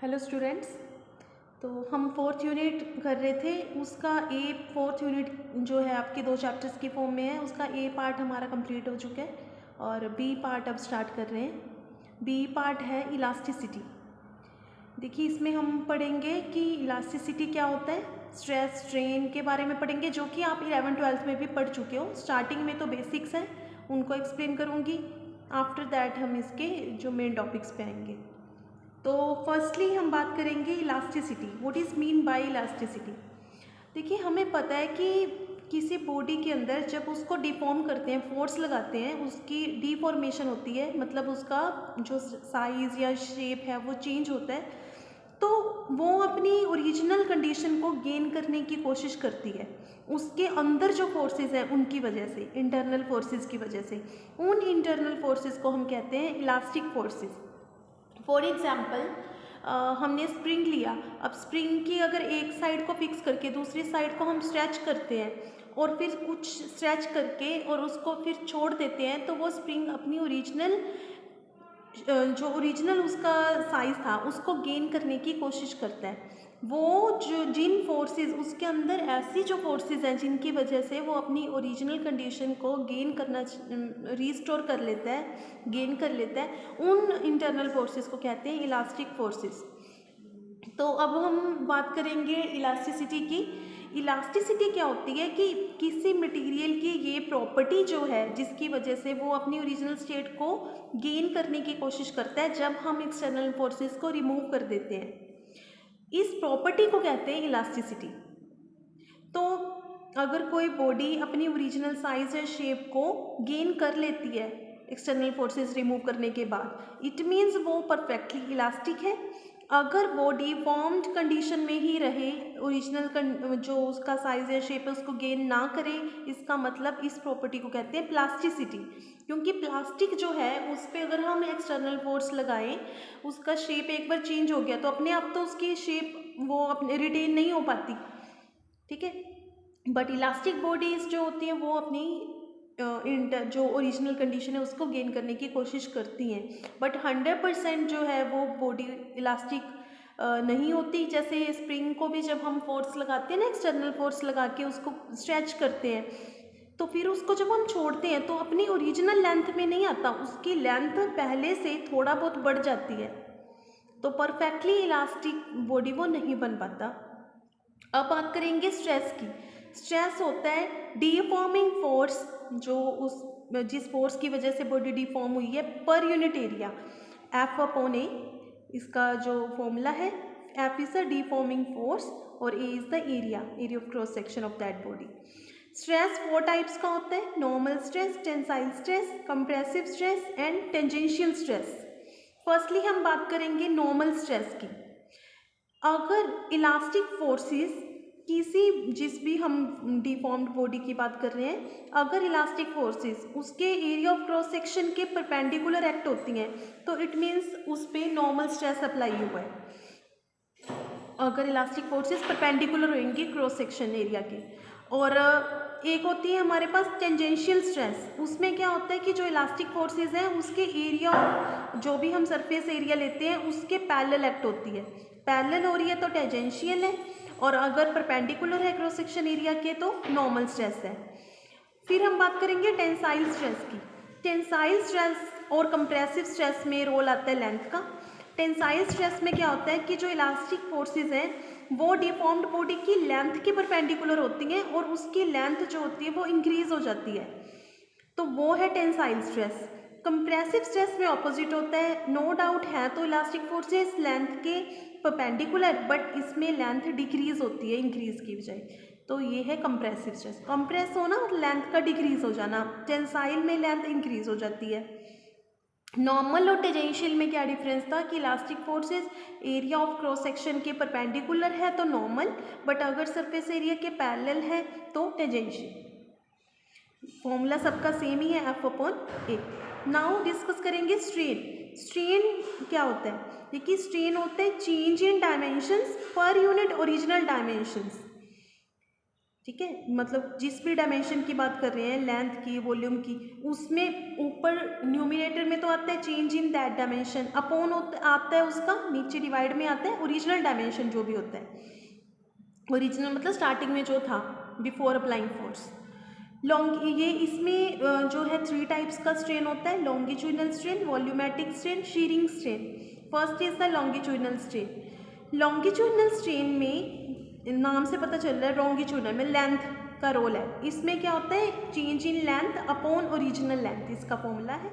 Hello students. तो हम fourth unit कर रहे थे, उसका फोर्थ यूनिट जो है आपके 2 चैप्टर्स की फॉर्म में है, उसका ए पार्ट हमारा कंप्लीट हो चुका है और बी पार्ट अब स्टार्ट कर रहे हैं। बी पार्ट है इलास्टिसिटी। देखिए इसमें हम पढ़ेंगे कि इलास्टिसिटी क्या होता है, स्ट्रेस स्ट्रेन के बारे में पढ़ेंगे, जो कि आप 11th-12th में भी पढ़ चुके हो। स्टार्टिंग में तो बेसिक्स हैं, उनको एक्सप्लेन करूँगी। आफ्टर दैट हम इसके जो मेन टॉपिक्स पे आएंगे। तो फर्स्टली हम बात करेंगे elasticity. What is mean by elasticity. देखिए हमें पता है कि किसी बॉडी के अंदर जब उसको डिफॉर्म करते हैं, फोर्स लगाते हैं, उसकी डिफॉर्मेशन होती है, मतलब उसका जो साइज़ या शेप है वो चेंज होता है, तो वो अपनी ओरिजिनल कंडीशन को गेन करने की कोशिश करती है। उसके अंदर जो फोर्सेस हैं उनकी वजह से, इंटरनल फोर्सेस की वजह से, उन इंटरनल फोर्सेस को हम कहते हैं इलास्टिक फोर्सेस। फॉर एग्ज़ाम्पल हमने स्प्रिंग लिया। अब स्प्रिंग की अगर एक साइड को फिक्स करके दूसरी साइड को हम स्ट्रेच करते हैं और फिर कुछ स्ट्रेच करके और उसको फिर छोड़ देते हैं, तो वो स्प्रिंग अपनी जो ओरिजिनल उसका साइज़ था उसको गेन करने की कोशिश करता है। वो जो जिन फोर्सेस उसके अंदर ऐसी जो फोर्सेस हैं जिनकी वजह से वो अपनी ओरिजिनल कंडीशन को गेन करना रीस्टोर कर लेता है, गेन कर लेता है, उन इंटरनल फोर्सेस को कहते हैं इलास्टिक फोर्सेस। तो अब हम बात करेंगे इलास्टिसिटी की। इलास्टिसिटी क्या होती है कि किसी मटेरियल की ये प्रॉपर्टी जो है जिसकी वजह से वो अपनी ओरिजिनल स्टेट को गेन करने की कोशिश करता है जब हम एक्सटर्नल फोर्सेस को रिमूव कर देते हैं, इस प्रॉपर्टी को कहते हैं इलास्टिसिटी। तो अगर कोई बॉडी अपनी ओरिजिनल साइज या शेप को गेन कर लेती है एक्सटर्नल फोर्सेस रिमूव करने के बाद, इट मीन्स वो परफेक्टली इलास्टिक है। अगर वो डिफॉर्म्ड कंडीशन में ही रहे, ओरिजिनल जो उसका साइज या शेप है उसको गेन ना करे, इसका मतलब इस प्रॉपर्टी को कहते हैं प्लास्टिसिटी। क्योंकि प्लास्टिक जो है उस पर अगर हम एक्सटर्नल फोर्स लगाएं, उसका शेप एक बार चेंज हो गया तो अपने आप तो उसकी शेप वो अपने रिटेन नहीं हो पाती, ठीक है। बट इलास्टिक बॉडीज जो होती हैं वो अपनी जो ओरिजिनल कंडीशन है उसको गेन करने की कोशिश करती हैं, बट 100% जो है वो बॉडी इलास्टिक नहीं होती। जैसे स्प्रिंग को भी जब हम फोर्स लगाते हैं ना, एक्सटर्नल फोर्स लगा के उसको स्ट्रेच करते हैं, तो फिर उसको जब हम छोड़ते हैं तो अपनी ओरिजिनल लेंथ में नहीं आता, उसकी लेंथ पहले से थोड़ा बहुत बढ़ जाती है, तो परफेक्टली इलास्टिक बॉडी वो नहीं बन पाता। अब बात करेंगे स्ट्रेस की। स्ट्रेस होता है डिफॉर्मिंग फोर्स, जो जिस फोर्स की वजह से बॉडी डिफॉर्म हुई है, पर यूनिट एरिया, F/A इसका जो फॉर्मूला है। F is the deforming force और A is the area of cross section of that body. Stress 4 types का होता है: normal stress, tensile stress, compressive stress and tangential stress. Firstly हम बात करेंगे नॉर्मल स्ट्रेस की। अगर इलास्टिक फोर्सेस जिस भी हम डिफॉर्म्ड बॉडी की बात कर रहे हैं, अगर इलास्टिक फोर्सेस उसके एरिया ऑफ क्रॉस सेक्शन के परपेंडिकुलर एक्ट होती हैं, तो इट मीन्स उस पर नॉर्मल स्ट्रेस अप्लाई हुआ है। अगर इलास्टिक फोर्सेस परपेंडिकुलर होंगी क्रॉस सेक्शन एरिया के। और एक होती है हमारे पास टेंजेंशियल स्ट्रेस। उसमें क्या होता है कि जो इलास्टिक फोर्सेस हैं उसके एरिया, जो भी हम सरफेस एरिया लेते हैं उसके पैरेलल एक्ट होती है। पैरेलल हो रही है तो टेंजेंशियल है, और अगर परपेंडिकुलर है क्रॉस सेक्शन एरिया के तो नॉर्मल स्ट्रेस है। फिर हम बात करेंगे टेंसाइल स्ट्रेस की। टेंसाइल स्ट्रेस और कंप्रेसिव स्ट्रेस में रोल आता है लेंथ का। टेंसाइल स्ट्रेस में क्या होता है कि जो इलास्टिक फोर्सेस हैं वो डिफॉर्म्ड बॉडी की लेंथ के परपेंडिकुलर होती हैं और उसकी लेंथ जो होती है वो इंक्रीज हो जाती है, तो वो है टेंसाइल स्ट्रेस। कंप्रेसिव स्ट्रेस में ऑपोजिट होता है। नो डाउट है तो इलास्टिक फोर्सेस लेंथ के परपेंडिकुलर, बट इसमें लेंथ डिक्रीज होती है इंक्रीज की बजाय, तो ये है कंप्रेसिव स्ट्रेस। कंप्रेस होना और लेंथ का डिक्रीज हो जाना, टेंसाइल में लेंथ इंक्रीज हो जाती है। नॉर्मल और टेंजेंशियल में क्या डिफरेंस था कि elastic forces area of cross section के परपेंडिकुलर है तो नॉर्मल, बट अगर सरफेस एरिया के पैरेलल है तो टेंजेंशियल। फॉर्मूला सबका सेम ही है, F/A। नाउ डिस्कस करेंगे स्ट्रेन। स्ट्रेन क्या होता है? देखिए स्ट्रेन होता है change in dimensions per unit original dimensions. ठीक है, मतलब जिस भी डायमेंशन की बात कर रहे हैं, लेंथ की, वॉल्यूम की, उसमें ऊपर न्यूमिनेटर में तो आता है change in that dimension, upon आता है उसका, नीचे डिवाइड में आता है ओरिजिनल डायमेंशन जो भी होता है। ओरिजिनल मतलब स्टार्टिंग में जो था बिफोर अप्लाइंग फोर्स। ये इसमें जो है 3 टाइप्स का स्ट्रेन होता है, longitudinal strain, volumetric strain, shearing strain. First is the longitudinal strain. Longitudinal strain में नाम से पता चल रहा है लॉन्गिट्यूडनल में लेंथ का रोल है। इसमें क्या होता है, change in length upon original length, इसका फॉर्मूला है।